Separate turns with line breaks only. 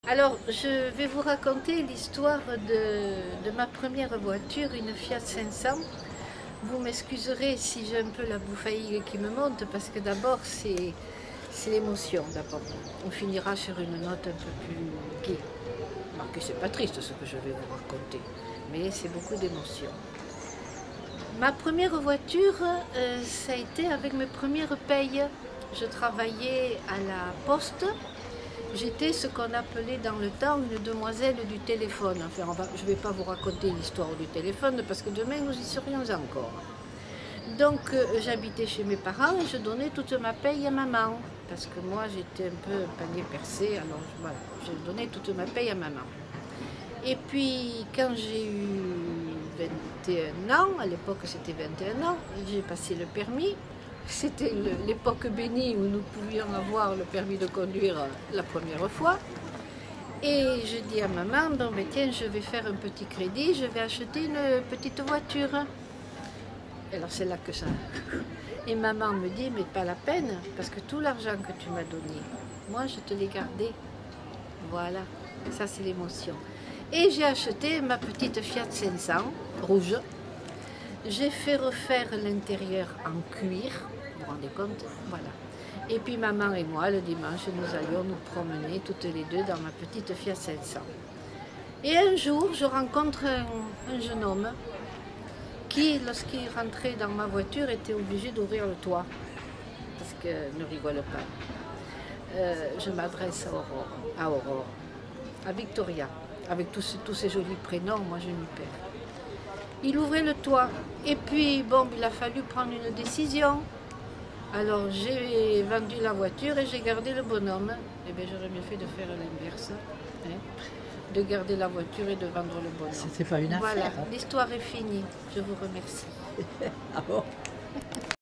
Alors, je vais vous raconter l'histoire de ma première voiture, une Fiat 500. Vous m'excuserez si j'ai un peu la bouffaille qui me monte, parce que d'abord, c'est l'émotion d'abord. On finira sur une note un peu plus gaie. Remarquez, c'est pas triste ce que je vais vous raconter, mais c'est beaucoup d'émotions. Ma première voiture, ça a été avec mes premières payes. Je travaillais à la poste. J'étais ce qu'on appelait dans le temps une demoiselle du téléphone. Enfin, je ne vais pas vous raconter l'histoire du téléphone parce que demain nous y serions encore. Donc j'habitais chez mes parents et je donnais toute ma paye à maman. Parce que moi j'étais un peu panier percé, alors voilà, je donnais toute ma paye à maman. Et puis quand j'ai eu 21 ans, à l'époque c'était 21 ans, j'ai passé le permis. C'était l'époque bénie où nous pouvions avoir le permis de conduire la première fois. Et je dis à maman, bon ben tiens, je vais faire un petit crédit, je vais acheter une petite voiture. Alors c'est là que ça... Et maman me dit, mais pas la peine, parce que tout l'argent que tu m'as donné, moi je te l'ai gardé. Voilà, ça c'est l'émotion. Et j'ai acheté ma petite Fiat 500, rouge. J'ai fait refaire l'intérieur en cuir, vous vous rendez compte? Voilà. Et puis maman et moi, le dimanche, nous allions nous promener toutes les deux dans ma petite Fiat 500. Et un jour, je rencontre un jeune homme qui, lorsqu'il rentrait dans ma voiture, était obligé d'ouvrir le toit. Parce que ne rigole pas. Je m'adresse à Aurore, à Victoria, avec tous ces jolis prénoms, moi je m'y perds. Il ouvrait le toit. Et puis, bon, il a fallu prendre une décision. Alors, j'ai vendu la voiture et j'ai gardé le bonhomme. Eh bien, j'aurais mieux fait de faire l'inverse. Hein, de garder la voiture et de vendre le bonhomme.
C'était pas une affaire.
Voilà, l'histoire est finie. Je vous remercie.
Ah bon?